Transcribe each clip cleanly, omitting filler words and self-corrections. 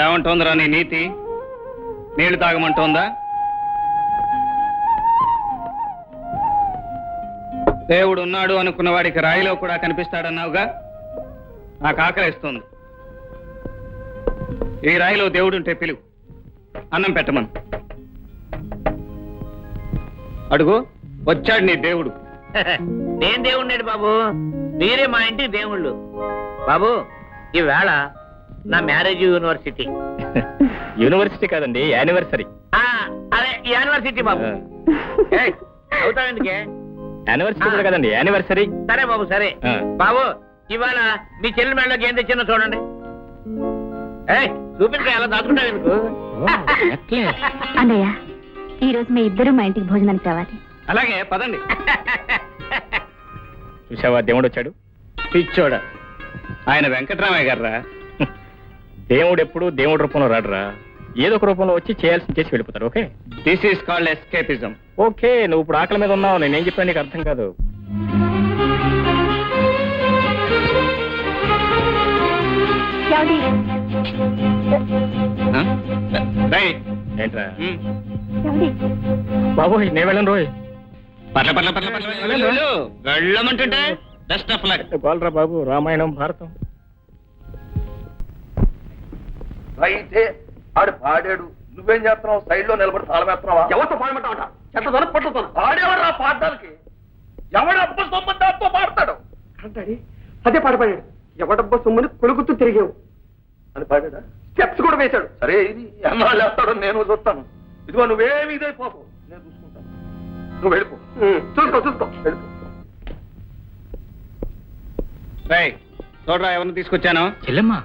ఏమంటోందిరా నీ నీతి? నీళ్లు తాగమంటోందా? దేవుడు ఉన్నాడు అనుకున్న వాడికి రాయిలో కూడా కనిపిస్తాడన్నావుగా. నాకు ఆకలిస్తుంది. ఈ రాయిలో దేవుడుంటే పిలువు, అన్నం పెట్టమను. అడుగు, వచ్చాడు నీ దేవుడు. నేను దేవుణ్ణి బాబు, మీరే మా ఇంటికి దేవుళ్ళు. బాబు, ఈవేళ నా మ్యారేజ్ యూనివర్సిటీ. యూనివర్సిటీ కాదండి, యానివర్సరీ. అదే యానివర్సిటీ బాబు. అవుతావెందుకే? యానివర్సిటీ కూడా కదండి, యానివర్సరీ. సరే బాబు, సరే. బాబు, ఇవాళ మీ చెల్లి మెడలోకి ఏం తెచ్చినా చూడండి. చూపించా, ఎలా దాచుకుంటావు ఎందుకు? అన్నయ్య, ఈ రోజు మీ ఇద్దరు మా ఇంటికి భోజనానికి రావాలి. అలాగే పదండి. చూసావా, దేవుడు వచ్చాడు. పిచ్చోడా, ఆయన వెంకటరామయ్య గారా. దేవుడు ఎప్పుడు దేవుడి రూపంలో రాడురా, ఏదో ఒక రూపంలో వచ్చి చేయాల్సింది చేసి వెళ్ళిపోతాడు. Okay, this is called escapism. Okay, నువ్వు ఇప్పుడు ఆకలి మీద ఉన్నావు, నేనేం చెప్పాను నీకు అర్థం కాదు. ఏంట్రా బాబు, నేను వెళ్ళను రోయ్. పర్ల పర్ల పర్ల పర్ల వెళ్ళమంటుంటే బెస్ట్ ఆఫ్ లక్. బాలరా బాబు, రామాయణం భారతం. అయితే ఆడు పాడాడు, నువ్వేం చేస్తున్నావు? సైడ్ లో నిలబడి తాళమేస్తున్నావా? ఎవరితో పాడమంటావట? చెత్త పట్టుతాను. పాడేవాడు పాడడానికి, ఎవడబ్బ సొమ్ము దాంతో పాడతాడు అంటాడు. అదే పాట పాడాడు, ఎవడబ్బ సొమ్ముని కొలుగుతూ తిరిగావు అని పాడాడా. స్టెప్స్ కూడా వేశాడు. సరే, ఇది ఎన్నాళ్ళు వేస్తాడో నేను చూస్తాను. ఇదిగో నువ్వేమి ఇదైపోకు, నేను చూసుకుంటాను. నువ్వు వెళ్ళిపో, చూసుకో వెళ్ళిపో. చూడరా, ఎవరిని తీసుకొచ్చాను? చెల్లెమ్మా,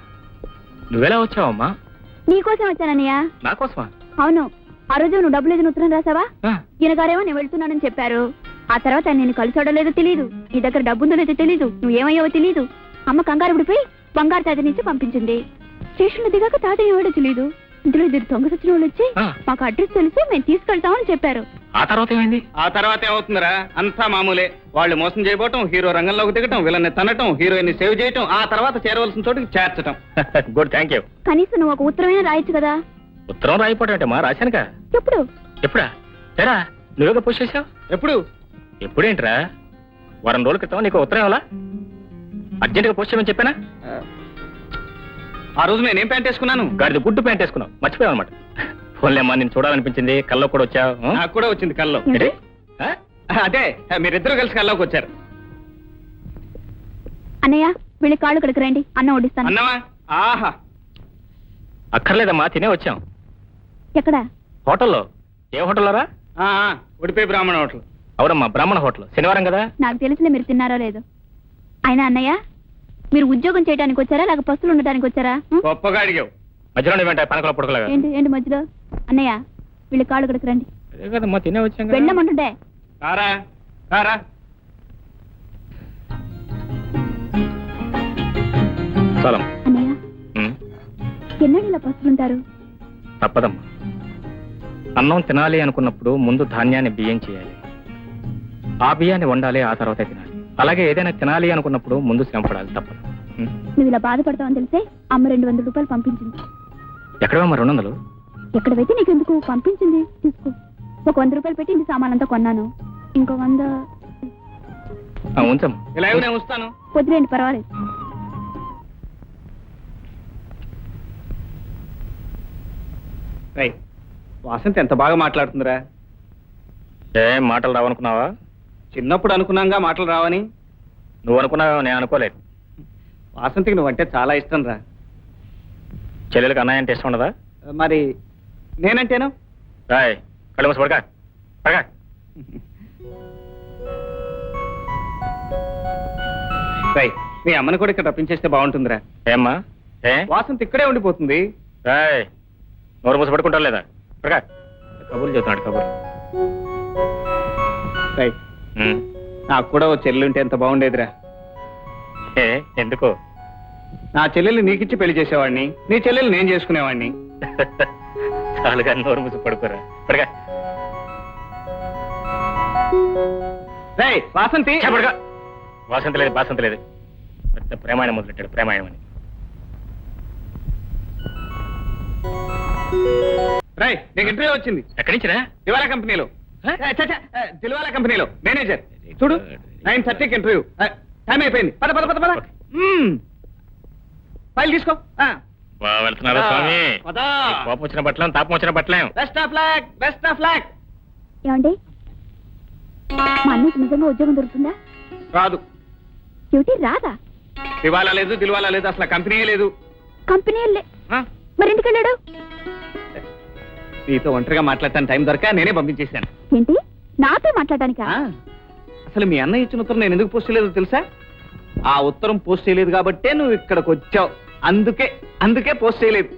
నువ్వెలా వచ్చావమ్మా? నీకోసం వచ్చానన్నయ్య. నా కోసమా? అవును. ఆ రోజు నువ్వు డబ్బులు ఏదైనా ఉత్తరం రాసావా? ఈయనగారేమో నేను వెళ్తున్నానని చెప్పారు. ఆ తర్వాత నేను కలిసాడో లేదో తెలీదు, నీ దగ్గర డబ్బుందో లేదో తెలీదు, నువ్వేమయ్యావో తెలీదు. అమ్మ కంగారు పడిపోయి బంగారు తాత నుంచి పంపించింది. స్టేషన్ లో దిగాక తాతయ్య ఎవడో తెలీదు. ఇందులో ఇద్దరు దొంగ సచిన వాళ్ళు వచ్చి మాకు అడ్రస్ తెలిసి మేము తీసుకెళ్తామని చెప్పారు. ఆ తర్వాత ఏమైంది? ఆ తర్వాత ఏమవుతుందిరా, అంతా మామూలే. వాళ్ళు మోసం చేయబోవటం, హీరో రంగంలోకి దిగటం, విలన్ని తనటం, హీరోయిన్ సేవ్ చేయటం, ఆ తర్వాత చేరవలసిన చోటుకి చేర్చటం. Good, thank you. కనీసం నువ్వు ఒక ఉత్తరమైనా రాయొచ్చు కదా. ఉత్తరం రాయిపోవటం అంటే మా రాశానుగా. ఎప్పుడు? ఎప్పుడా? తెరా, నువ్వేగా పోస్ట్ చేసావు. ఎప్పుడు? ఎప్పుడేంట్రా, వారం రోజుల క్రితం నీకు ఉత్తరం ఇవ్వాలా? అర్జెంట్ గా పోస్ట్ చేయమని చెప్పానా? ఆ రోజు నేనేం ప్యాంట్ వేసుకున్నాను? గాడిద గుడ్డు ప్యాంట్ వేసుకున్నావు, మర్చిపోయావు అనమాట. ఫోన్లేమ్మా, నేను చూడాలనిపించింది, కల్లో కూడా వచ్చావు. నాకు కూడా వచ్చింది కల్లో. అదే, మీరిద్దరు కలిసి కల్లోకి వచ్చారు. అన్నయ్య, వీళ్ళ కాళ్ళు ఇక్కడికి రండి, అన్నం వడ్డిస్తాను. అన్నమా? ఆహా, అక్కర్లేదమ్మా, తినే వచ్చాం. ఎక్కడ? హోటల్లో. ఏ హోటల్లో రా? ఉడిపి బ్రాహ్మణ హోటల్. అవునమ్మా, బ్రాహ్మణ హోటల్. శనివారం కదా. నాకు తెలిసిన మీరు తిన్నారో లేదో. అయినా అన్నయ్య, మీరు ఉద్యోగం చేయడానికి వచ్చారా లేక పస్తులు ఉండడానికి వచ్చారా? గొప్పగా అడిగావు. మధ్యలో పనకల పుడకలాగా. ఏంటి ఏంటి మధ్యలో? అన్నయ్య, వీళ్ళ కాళ్ళు ఇక్కడికి రండి. అదే కదమ్మా, తినే వచ్చాం. వెళ్ళమంటుంటే కారా కారా. అన్నయ్య, ఎన్నడూ ఇలా పస్తులుంటారు? తప్పదమ్మా, అన్నం తినాలి అనుకున్నప్పుడు ముందు ధాన్యాన్ని బియ్యం చేయాలి, ఆ బియ్యాన్ని వండాలి, ఆ తర్వాత తినాలి. అలాగే ఏదైనా తినాలి అనుకున్నప్పుడు ముందు శ్రమ పడాలి, తప్పదు. నువ్వు ఇలా బాధపడతావని తెలిసే అమ్మ 200 రూపాయలు పంపించింది. ఎక్కడమ్మా 200? ఎక్కడైతే నీకెందుకు, పంపించింది, తీసుకో. ఒక 100 రూపాయలు పెట్టి ఇంటి సామానంతా కొన్నాను, ఇంకో 100 ఉంచమ్మా. ఇలా నేను వస్తాను. వదిలేండి, పర్వాలేదు. వాసంతి ఎంత బాగా మాట్లాడుతుందిరా. ఏం మాటలు రావనుకున్నావా? చిన్నప్పుడు అనుకున్నాగా మాటలు రావని. నువ్వు అనుకున్నావా? నేను అనుకోలేదు. వాసంతికి నువ్వంటే చాలా ఇష్టం రా. చెల్లెలకు అన్నయ్య అంటే ఇష్టం ఉండదా? మరి నేనంటేను? రాయ్, కళ్ళు మూసి పడక పడక. మీ అమ్మని కూడా ఇక్కడ రప్పించేస్తే బాగుంటుందిరా. ఏమ్మా? వాసంతి ఇక్కడే ఉండిపోతుంది. రాయ్, నోరు మూసి పడుకుంటా లేదా? పడక. కబుర్లు చెప్తున్నాడు, కబుర్లు. నాకు కూడా ఓ చెల్లెలు ఉంటే ఎంత బాగుండేదిరా. ఎందుకు? నా చెల్లెల్ని నీకిచ్చి పెళ్లి చేసేవాడిని, నీ చెల్లెలు నేను చేసుకునేవాడిని. చాలుగా నోరు మూసి పడుకోరా. పడక. వాసంతి. పడక. వాసంతి లేదు, వాసంతి లేదు. పెద్ద ప్రేమాయణం మొదలెట్టాడు, ప్రేమాయణం అని. రై నీకు ఇంటర్వ్యూ వచ్చింది. ఎక్కడి నుంచిరా? దివాలా కంపెనీలో. దిల్వాలా కంపెనీలో మేనేజర్. చూడు 9:30కి ఇంటర్వ్యూ. టైం అయిపోయింది. పద పద పద పద. ఫైల్ తీసుకో. వెళ్తున్నారా స్వామి? పద. కోపం వచ్చిన బట్టలేం, తాపం వచ్చిన బట్టలేం. Best of luck, best of luck. ఏమండి మా అన్నకి నిజంగా ఉద్యోగం దొరుకుతుందా? రాదు. డ్యూటీ రాదా? దివాలా లేదు, దిల్వాలా లేదు, అసలు కంపెనీయే లేదు. కంపెనీ ఆ? మరి ఎందుకు వెళ్ళాడు? నీతో ఒంటరిగా మాట్లాడటానికి టైం దొరక నేనే పంపించేశాను. ఏంటి నాతో మాట్లాడటానికా? అసలు మీ అన్నయ్య ఇచ్చిన ఉత్తరం నేను ఎందుకు పోస్ట్ చేయలేదో తెలుసా? ఆ ఉత్తరం పోస్ట్ చేయలేదు కాబట్టే నువ్వు ఇక్కడికి వచ్చావు. అందుకే పోస్ట్ చేయలేదు.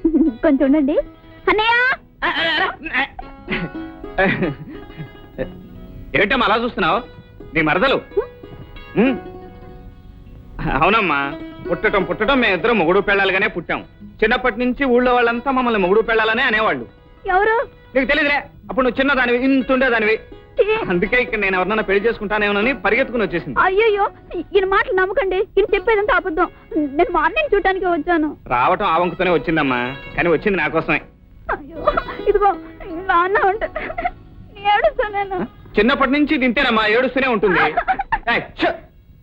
కొంచెం ఉండండి. అన్నయ్య ఏమిటమ్మా అలా చూస్తున్నావు? నీ మరదలు. అవునమ్మా, పుట్టడం మేమిద్దరం మొగుడు పెళ్ళాలుగానే పుట్టాం. చిన్నప్పటి నుంచి ఊళ్ళో వాళ్ళంతా మమ్మల్ని మొగుడు పెళ్ళాలనే అనేవాళ్ళు. ఎవరు? నీకు తెలియదులే, అప్పుడు నువ్వు చిన్నదానివి, ఇంతుండేదానివి. అందుకే ఇక్కడ నేను ఎవరినైనా పెళ్లి చేసుకుంటానేమోనని పరిగెత్తుకుని వచ్చేసింది. అయ్యో ఈయన మాటలు నమ్మకండి. ఈయన చెప్పేదంతా అబద్ధం. నేను మార్నింగ్ చూడటానికి వచ్చాను. రావటం ఆ వంకుతోనే వచ్చిందమ్మా, కానీ వచ్చింది నా కోసమే. అయ్యో ఇదిగో ఇలా అన్నా ఉంటే ఏడుస్తాను. చిన్నప్పటి నుంచి తింటేనమ్మా ఏడుస్తూనే ఉంటుంది. ఏయ్, ఛ!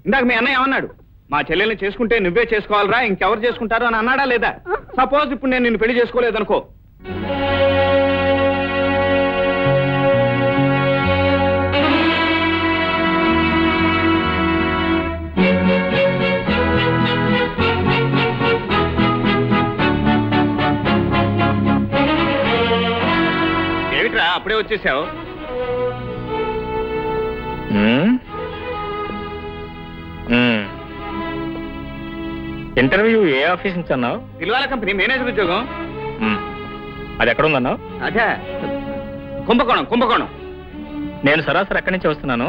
ఇందాక మీ అన్నయ్య ఏమన్నాడు? మా చెల్లెల్ని చేసుకుంటే నువ్వే చేసుకోవాలరా, ఇంకెవరు చేసుకుంటారు అని అన్నాడా లేదా? సపోజ్ ఇప్పుడు నేను నిన్ను పెళ్లి చేసుకోలేదనుకో. ఏమిట్రా అప్పుడే వచ్చేసావు? ఇంటర్వ్యూ ఏ ఆఫీస్ నుంచి అన్నావు? దిల్వాలా కంపెనీ మేనేజర్ ఉద్యోగం. అది ఎక్కడ ఉందన్నావు? అదే కుంభకోణం. నేను సరాసరి ఎక్కడి నుంచి వస్తున్నాను.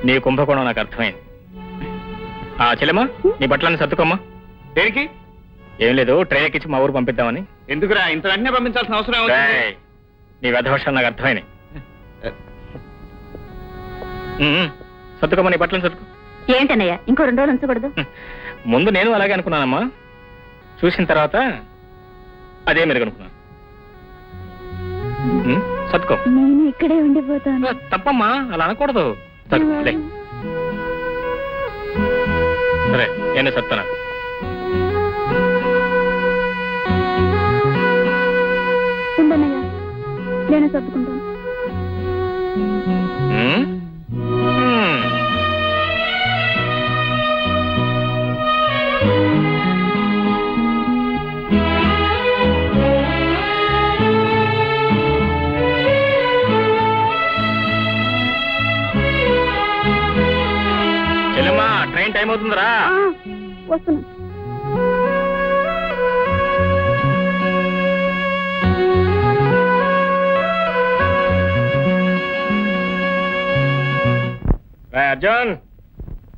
నీ కుంభకోణం నాకు అర్థమైంది. చెల్లెమ్మా, నీ బట్టలన్నీ సర్దుకోమ్మా. దేనికి? ఏం లేదు, ట్రైన్ ఎక్కించి మా ఊరు పంపిద్దామని. ఎందుకురా ఇంత వెంటనే పంపించాల్సిన అవసరం ఏముంది? ఏయ్, నీ వెధవషాలు నాకు అర్థమైనాయి. సర్దుకోమ్మా, నీ బట్టలను సర్దుకో. ఏంటన్నయ్య ఇంకో 2 రోజులు ఉంచకూడదు? ముందు నేను అలాగే అనుకున్నానమ్మా. చూసిన తర్వాత అదే మీరు అనుకున్నాను. సర్దుకో. నేను ఇక్కడే ఉండిపోతాను. తప్పమ్మా, అలా అనకూడదు. సర్దుకో, లే. సరే, నేను సర్దుతాను. ఉండన్నయ్య నేను సర్దుకుంటాను. చెల్లెమ్మా, ట్రైన్ టైం అవుతుందిరా. వస్తున్నా.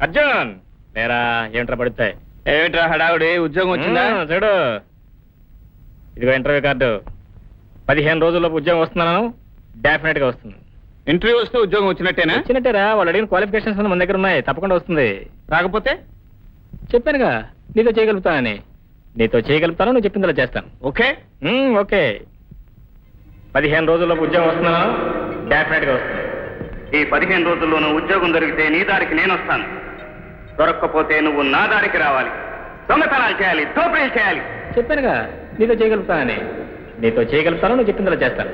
అర్జున్ లేరా, ఏమిట్రా పడుతాయి? ఏమిట్రా హడావుడి? ఉద్యోగం వచ్చిందా? చూడు, ఇదిగో ఇంటర్వ్యూ కార్డు. 15 రోజుల్లోపు ఉద్యోగం వస్తున్నాను. డెఫినెట్ గా వస్తుంది. ఇంటర్వ్యూ వస్తే ఉద్యోగం వచ్చినట్టేనా? వచ్చినట్టేరా, వాళ్ళు అడిగిన క్వాలిఫికేషన్స్ మన దగ్గర ఉన్నాయి. తప్పకుండా వస్తుంది. రాకపోతే చెప్పానుగా నీతో చేయగలుగుతానని. నీతో చేయగలుగుతాను, నువ్వు చెప్పిందలా చేస్తాను. ఓకే. ఓకే. 15 రోజుల్లోపు ఉద్యోగం వస్తున్నాను. డెఫినెట్ గా వస్తుంది. ఈ 15 రోజుల్లోనూ ఉద్యోగం దొరికితే నీ దారికి నేను వస్తాను. దొరక్కపోతే నువ్వు నా దారికి రావాలి. దొంగతనాలు చేయాలి, దోపిడీలు చేయాలి. చెప్పానుగా నీతో చేయగలుగుతానని. నీతో చేయగలుగుతాను, నువ్వు చెప్పిందలా చేస్తాను.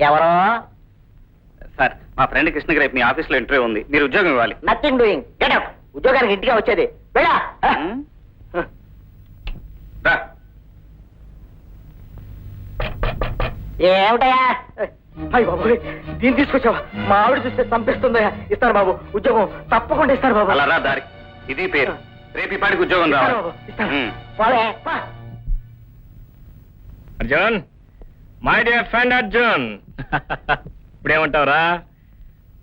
ఎవరో సార్, మా ఫ్రెండ్ కృష్ణకి రేపు మీ ఆఫీస్ లో ఇంటర్వ్యూ ఉంది. మీరు ఉద్యోగం ఇవ్వాలి. Nothing doing. Get out. ఉద్యోగానికి ఇంటిగా వచ్చేది. వెళ్ళా. రా. ఏమిటయా? అయ్య బాబు, దీన్ని తీసుకొచ్చావా? మా ఆవిడ చూస్తే చంపేస్తుందయ్యా. ఇస్తారు బాబు, ఉద్యోగం తప్పకుండా ఇస్తారు బాబు. అలా రా దారి. ఇది పేరు. రేపు ఈ పాటికి ఉద్యోగం ఇస్తారు రావాలి. బాబు, ఇస్తారు. ఉమ్. పోలే, పో. Arjun, my dear friend Arjun. ఇప్పుడేమంటావురా?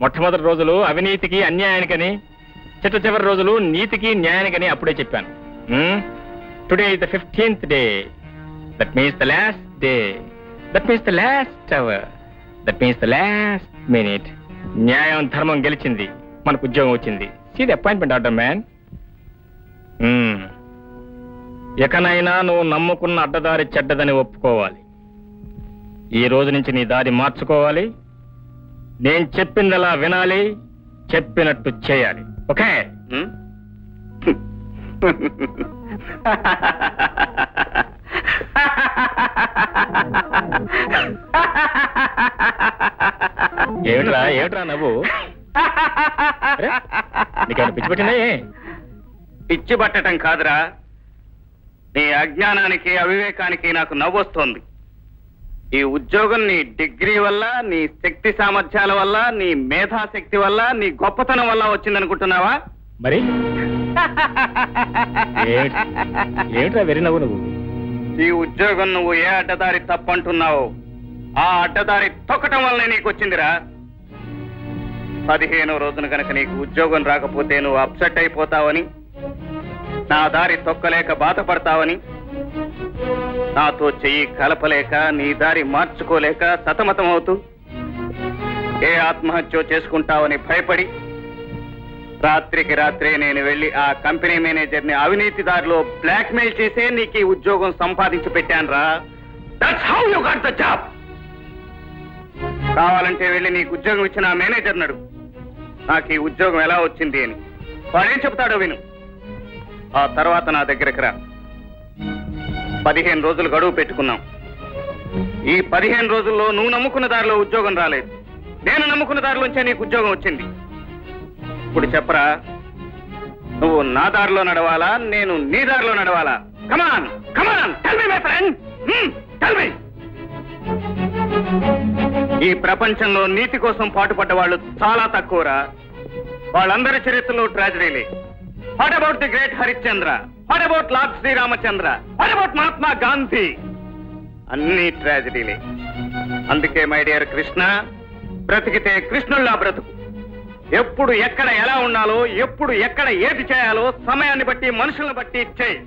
మొట్టమొదటి రోజులు అవినీతికి అన్యాయానికని, చివరి రోజులు నీతికి న్యాయానికని అప్పుడే చెప్పాను. Today is the 15th day. That means the last day. That means the last hour. That means the last minute. న్యాయం ధర్మం గెలిచింది, మనకు ఉద్యోగం వచ్చింది. See the appointment order man. ఎకనైనా నువ్వు నమ్ముకున్న అడ్డదారి చెడ్డదని ఒప్పుకోవాలి. ఈ రోజు నుంచి నీ దారి మార్చుకోవాలి. నేను చెప్పిందలా వినాలి, చెప్పినట్టు చేయాలి. ఓకే? ఏమిట్రా నవ్వు? నీకేమైనా పిచ్చి పట్టిందా? పిచ్చి పట్టడం కాదురా, నీ అజ్ఞానానికి అవివేకానికి నాకు నవ్వొస్తోంది. ఈ ఉద్యోగం నీ డిగ్రీ వల్ల, నీ శక్తి సామర్థ్యాల వల్ల, నీ మేధాశక్తి వల్ల, నీ గొప్పతనం వల్ల వచ్చిందనుకుంటున్నావా? మరి ఏమిట్రా వెరీ నవ్వు నువ్వు? ఈ ఉద్యోగం నువ్వు ఏ అడ్డదారి తప్పంటున్నావు, ఆ అడ్డదారి తొక్కటం వల్లనే నీకు వచ్చిందిరా. 15వ రోజున కనుక నీకు ఉద్యోగం రాకపోతే నువ్వు అప్సెట్ అయిపోతావని, నా దారి తొక్కలేక బాధపడతావని, నాతో చెయ్యి కలపలేక, నీ దారి మార్చుకోలేక సతమతమవుతూ ఏ ఆత్మహత్య చేసుకుంటావని భయపడి రాత్రికి రాత్రే నేను వెళ్లి ఆ కంపెనీ మేనేజర్ని అవినీతి దారిలో బ్లాక్మెయిల్ చేసే నీకు ఈ ఉద్యోగం సంపాదించి పెట్టాను రా. That's how you got the job. కావాలంటే వెళ్ళి నీకు ఉద్యోగం ఇచ్చిన ఆ మేనేజర్ నడు, నాకు ఈ ఉద్యోగం ఎలా వచ్చింది అని. వాడేం చెప్తాడో విను. ఆ తర్వాత నా దగ్గరకు రా. 15 రోజులు గడువు పెట్టుకున్నాం. ఈ 15 రోజుల్లో నువ్వు నమ్ముకున్న దారిలో ఉద్యోగం రాలేదు, నేను నమ్ముకున్న దారిలోంచే నీకు ఉద్యోగం వచ్చింది. ఇప్పుడు చెప్పరా, నువ్వు నా దారిలో నడవాలా, నేను నీ దారిలో నడవాలా? Come on come on, tell me my friend, tell me. ఈ ప్రపంచంలో నీతి కోసం పాటుపడ్డ వాళ్ళు చాలా తక్కువరా. వాళ్ళందరి చరిత్రలో ట్రాజడీలే. What about the great Harishchandra? What about lord Sriramachandra? What about Mahatma Gandhi? అన్ని ట్రాజడీలే. అందుకే మై డియర్ కృష్ణ, బ్రతికితే కృష్ణుల్లా బ్రతుకు. ఎప్పుడు ఎక్కడ ఎలా ఉండాలో, ఎప్పుడు ఎక్కడ ఏది చేయాలో సమయాన్ని బట్టి, మనుషులను బట్టి చేయి.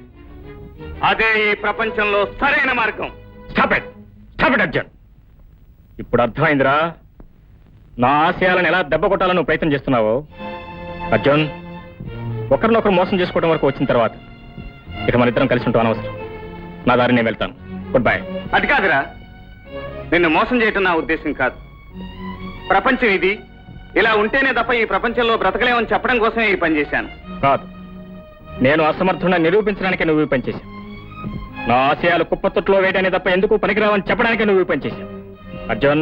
అదే ఈ ప్రపంచంలో సరైన మార్గం. Stop it Arjun. ఇప్పుడు అర్థమైందిరా నా ఆశయాలను ఎలా దెబ్బ కొట్టాలని నువ్వు ప్రయత్నం చేస్తున్నావు. అర్జున్, ఒకరినొకరు మోసం చేసుకోవడం వరకు వచ్చిన తర్వాత ఇక మన ఇద్దరం కలిసి ఉంటాం అనవసరం. నా దారి నేను వెళ్తాను. Good bye. అది కాదురా, నిన్ను మోసం చేయటం నా ఉద్దేశం కాదు. ప్రపంచం ఇది, ఇలా ఉంటేనే తప్ప ఈ ప్రపంచంలో బ్రతకలేమని చెప్పడం కోసమే ఈ పని చేశాను. కాదు, నేను అసమర్థుడిని నిరూపించడానికి నువ్వు ఈ పని చేశావు. నా ఆశయాలు కుప్పతొట్లో వేయడాన్ని తప్ప ఎందుకు పనికిరావని చెప్పడానికి నువ్వు ఈ పని చేశావు. అర్జున్,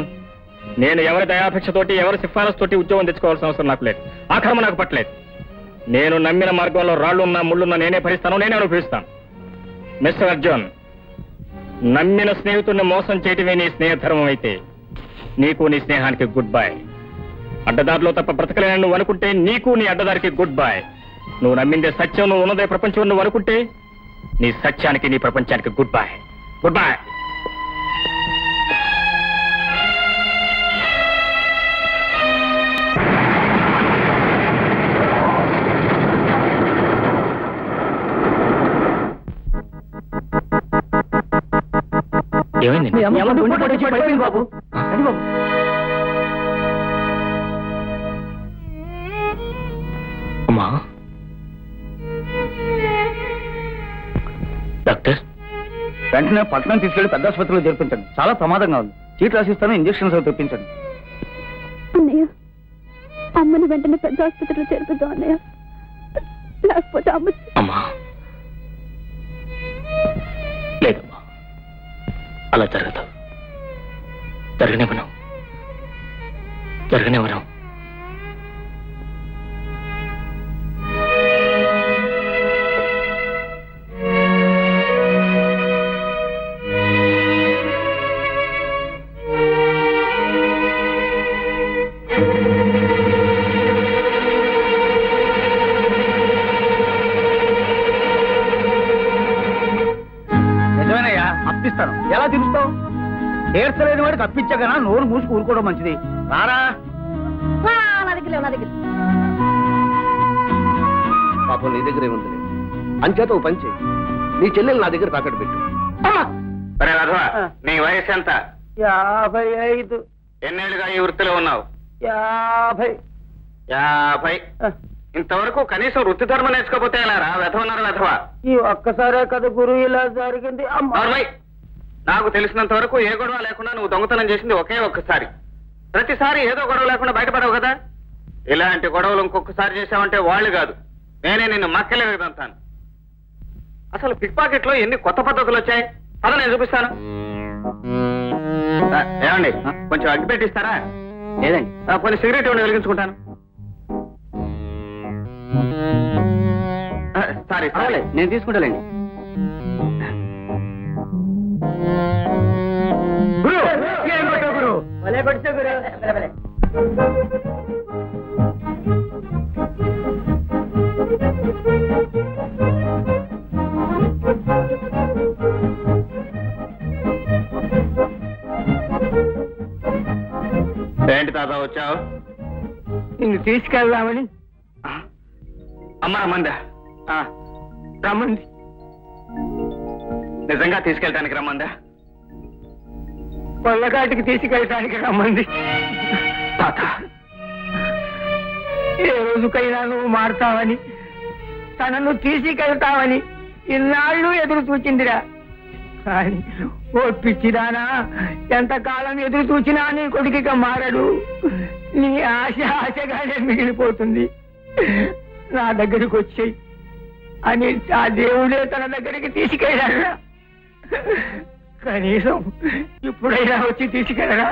నేను ఎవరి దయాపేక్షతోటి, ఎవరి సిఫారసుతోటి ఉద్యోగం తెచ్చుకోవాల్సిన అవసరం నాకు లేదు. ఆ కర్మ నాకు పట్టలేదు. నేను నమ్మిన మార్గంలో రాళ్లున్నా ముళ్ళున్నా నేనే భరిస్తాను, నేనే అనుభవిస్తాను. మిస్టర్ అర్జున్, నమ్మిన స్నేహితుడిని మోసం చేయటమే నీ స్నేహధర్మం అయితే నీకు నీ స్నేహానికి గుడ్ బై. అడ్డదారిలో తప్ప బ్రతకలేనని నువ్వు అనుకుంటే నీకు నీ అడ్డదారికి గుడ్ బై. నువ్వు నమ్మిందే సత్యం, నువ్వు ఉన్నదే ప్రపంచం నువ్వు అనుకుంటే నీ సత్యానికి, నీ ప్రపంచానికి గుడ్ బై. Good bye. ఏమైంది బాబు? అమ్మా, డాక్టర్ వెంటనే పట్టణం తీసుకెళ్లి పెద్ద ఆసుపత్రిలో చేర్పించండి. చాలా ప్రమాదంగా ఉంది. చీట్ రాసిస్తాను, ఇంజక్షన్స్ అవి తెప్పించండి. అన్నయ్య, అమ్మని వెంటనే పెద్ద ఆసుపత్రిలో చేర్పిద్దాం అన్నయ్య, లేకపోతే అమ్మా. లేదమ్మా, అలా జరగదు. జరగనివ్వను. నిజమేనయ్యా, అప్పిస్తాను. ఎలా తీరుస్తావు? తీర్చలేని వాడికి అప్పించగనా నోరు మూసుకు ఊరుకోవడం మంచిది. రారా. పాపం నీ దగ్గరే ఉందిలే. అంచేత ఓ పని చేయి, నీ చెల్లెలు నా దగ్గర తాకట్టు పెట్టు. నీ వయసు ఎంత? 55. ఎన్నేళ్ళుగా ఈ వృత్తిలో ఉన్నావు? 50. 50. ఇంతవరకు కనీసం వృత్తి ధర్మం నేర్చుకోపోతే ఎలా రా వెధవన్నారు వెధవ. ఈ ఒక్కసారే కదా గురువు ఇలా జరిగింది. నార్మల్. నాకు తెలిసినంత వరకు ఏ గొడవ లేకుండా నువ్వు దొంగతనం చేసింది ఒకే ఒక్కసారి. ప్రతిసారి ఏదో గొడవ లేకుండా బయటపడవు కదా. ఇలాంటి గొడవలు ఇంకొకసారి చేసావంటే వాళ్ళు కాదు, నేనే నిన్ను మక్కలే విదంతాను. అసలు పిక్ పాకెట్ లో ఎన్ని కొత్త పద్ధతులు వచ్చాయి, పద నేను చూపిస్తాను. ఏమండి కొంచెం అగ్గి పెట్టిస్తారా? లేదండి. కొన్ని సిగరెట్ ఇవ్వండి, వెలిగించుకుంటాను. సారీ సారీ, నేను తీసుకుంటానండి. ఏంటి తాత వచ్చావు? నిన్ను తీసుకెళ్దామని. అమ్మ రమ్మందా? రమ్మంది. నిజంగా తీసుకెళ్ళటానికి రమ్మందా? పొల్లకాటికి తీసుకెళ్ళటానికి రమ్మంది. తాత ఏ రోజుకైనా నువ్వు మారుతావని, తనను తీసుకెళ్తావని ఇన్నాళ్ళు ఎదురు చూచిందిరా. కానీ ఓ పిచ్చిదానా, ఎంతకాలం ఎదురు చూచినా నీ కొడుకిగా మారడు. నీ ఆశ ఆశగానే మిగిలిపోతుంది. నా దగ్గరికి వచ్చేయి అని ఆ దేవుడే తన దగ్గరికి తీసుకెళ్ళారా. కనీసం ఇప్పుడైనా వచ్చి తీసుకెళ్ళరా.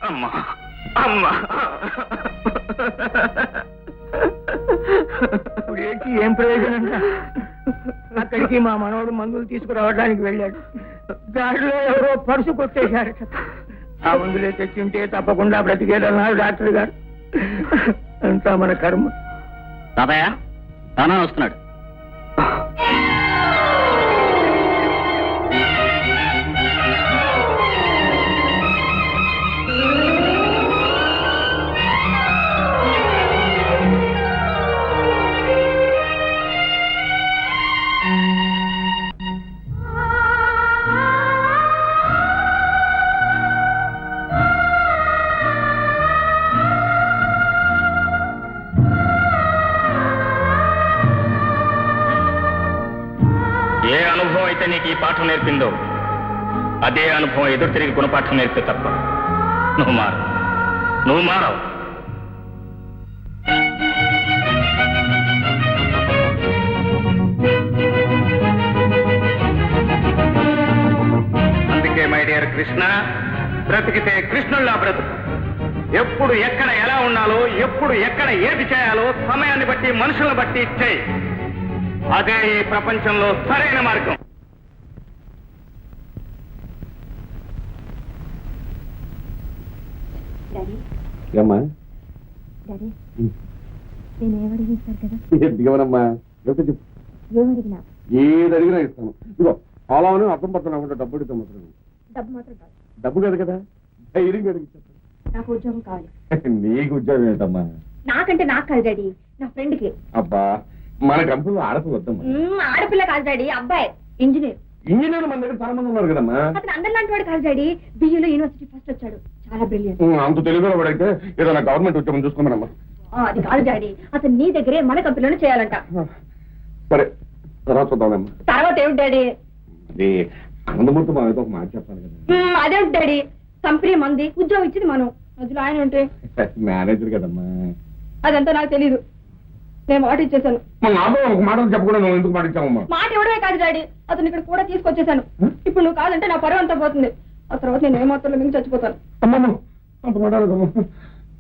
అమ్మా అమ్మా, ఇప్పుడు ఏంటి, ఏం ప్రయోజనం? అక్కడికి మా మనవడు మందులు తీసుకురావడానికి వెళ్ళాడు. దారిలో ఎవరో పరుసు కొట్టేశారట. ఆ మందులే తెచ్చింటే తప్పకుండా బ్రతికేదన్నారు డాక్టర్ గారు. అంతా మన కర్మ. తాతయ్య నానా వస్తున్నాడు. ఏ అనుభవం అయితే నీకు ఈ పాఠం నేర్పిందో అదే అనుభవం ఎదురు తిరిగి గుణపాఠం నేర్పే తప్ప నువ్వు మారవు. అందుకే మై డియర్ కృష్ణ, బ్రతికితే కృష్ణుల్లా బ్రతుకు. ఎప్పుడు ఎక్కడ ఎలా ఉండాలో, ఎప్పుడు ఎక్కడ ఏది చేయాలో సమయాన్ని బట్టి మనుషులను బట్టి చేయి. అదే ఈ ప్రపంచంలో సరైన మార్గం. ఏమ్మా నేనేమడిగిస్తారు కదా, దిగవనమ్మా, చెప్పు. ఏమడిగినా ఏది అడిగినా ఇస్తాను. ఇదిగో అలా అర్థం పడుతున్నా డబ్బు అడిగితే మాత్రం. డబ్బు మాత్రం కాదు, డబ్బు కాదు కదా, ధైర్యంగా అడిగి చెప్పండి. నాకు ఉద్యోగం కావాలి. నీకు ఉద్యోగం ఏంటమ్మా? నాకంటే నాకు కాదు డాడీ, నా ఫ్రెండ్ కి. అబ్బా, మన కంపెనీలో ఆడపిల్ల వద్దమ్మా. ఆడపిల్ల కాదు డాడీ, అబ్బాయి ఇంజనీర్. ఇంజనీర్ మన దగ్గర చాలా మంది ఉన్నారు కదమ్మా. అతను అందరిలాంటి వాడు కాదు డాడీ, బియ్యూలో యూనివర్సిటీ ఫస్ట్ వచ్చాడు, చాలా బ్రిలియంట్. అంత తెలుగులో వాడైతే ఏదైనా గవర్నమెంట్ ఉద్యోగం చూసుకోమనమ్మా. అది కాదు డాడీ, అతను నీ దగ్గరే మన కంపెనీలోనే చేయాలంట. సరే, తర్వాత చూద్దామమ్మా. తర్వాత ఏమిటి డాడీ? అది ఆనందమూర్తి మా ఏదో ఒక మాట చెప్పాలి కదా. అదేమిటి డాడీ, కంపెనీ మంది, ఉద్యోగం ఇచ్చింది మనం, మధ్యలో ఆయన ఉంటే. మేనేజర్ కదమ్మా. అదంతా నాకు తెలీదు, నేను మాట ఇచ్చేసాను. నాతో ఒక మాట చెప్పకుండా నువ్వు ఎందుకు మాట ఇచ్చావమ్మా? మాట ఇవ్వడమే కాదు డాడీ, అతను ఇక్కడ కూడా తీసుకొచ్చేసాను. ఇప్పుడు నువ్వు కాదంటే నా పరువు అంతా పోతుంది. ఆ తర్వాత నేను ఏమాత్రం మించి చచ్చిపోతాను. అమ్మమ్మ, అంత మాట్లాడదమ్మా.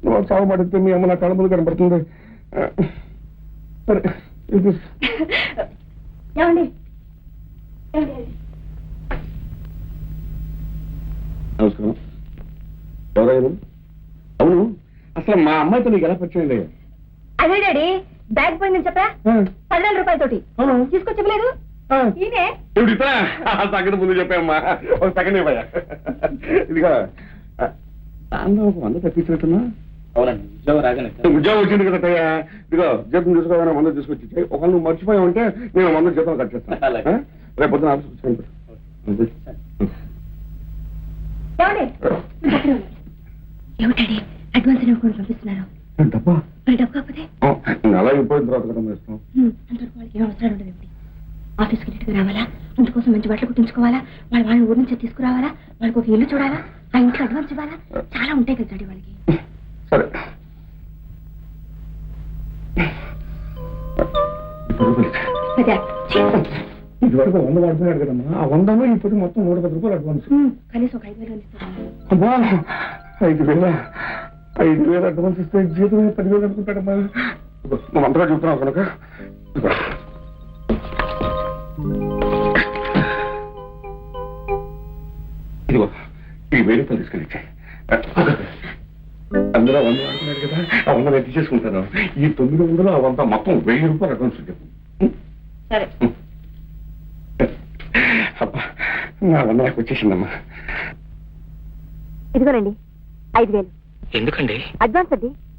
నువ్వు చావు పడితే మీ అమ్మ నా కళ్ళ ముందు కనబడుతుంది. సరే, ఏమండి? నమస్కారం. ఎవరైనా? అవును, అసలు మా అమ్మాయితో నీకు ఎలా పరిచయం లేదు? అదే డాడీ, బ్యాగ్ పోయిందని చెప్పా, 10,000 రూపాయలతోటి తీసుకొచ్చలేదు. ఈయనే సంగతి ముందు చెప్పామ్మా. ఒక సెకండ్ ఇవ్వయా. ఇదిగా దానిలో ఒక 100 తప్పించినట్టున్నా. అవునండి, ఉద్యోగం రాగానే ఉద్యోగం వచ్చింది కదా. ఇదిగో జీతం తీసుకోవాలని 100 తీసుకొచ్చి ఒకవేళ నువ్వు మర్చిపోయావు అంటే నేను 100 జీతం కట్ చేస్తాను. రేపు పొద్దున ఆఫీస్ వచ్చి ఏమిటండి? అడ్వాన్స్ కూడా పంపిస్తున్నారు. డబ్బా మరి డబ్బు కాకపోతే నెల అయిపోయిన తర్వాత కదా ఇస్తాం. అంతవరకు వాళ్ళకి ఏం అవసరాలు ఉండవు. ఆఫీస్కి నీట్గా రావాలా, అందుకోసం మంచి బట్టలు కుట్టించుకోవాలా, వాళ్ళని ఊరి నుంచి తీసుకురావాలా, వాళ్ళకి ఒక ఇల్లు చూడాలా, ఆ ఇంట్లో అడ్వాన్స్ ఇవ్వాలా, చాలా ఉంటాయి కదా డాడీ వాళ్ళకి. సరే సరే ఇదివరకు 100 వాడుతున్నాడు కదమ్మా, ఆ 100 ఇప్పుడు మొత్తం 110 రూపాయలు అడ్వాన్స్. కనీసం ఒక 5,000 ఇస్తాను. అమ్మా 5,000 అడ్వాన్స్ ఇస్తే జీతం 10,000 అనుకుంటాడమ్మా. నువ్వు అంతగా చెప్తున్నావు కనుక ఇదిగో ఈ 1000 రూపాయలు తీసుకెళ్ళి అందులో 100 వాడుతున్నాడు కదా, ఆ 100 నేను తీసేసుకుంటాను. ఈ 900 ఆ 100 మొత్తం 1000 రూపాయలు అడ్వాన్స్ చెప్పు. సరే అబ్బా నా 100 నాకు వచ్చేసిందమ్మా. ఇదిగోనండి 5,000 ఎందుకండి? అడ్వాన్స్ అండి.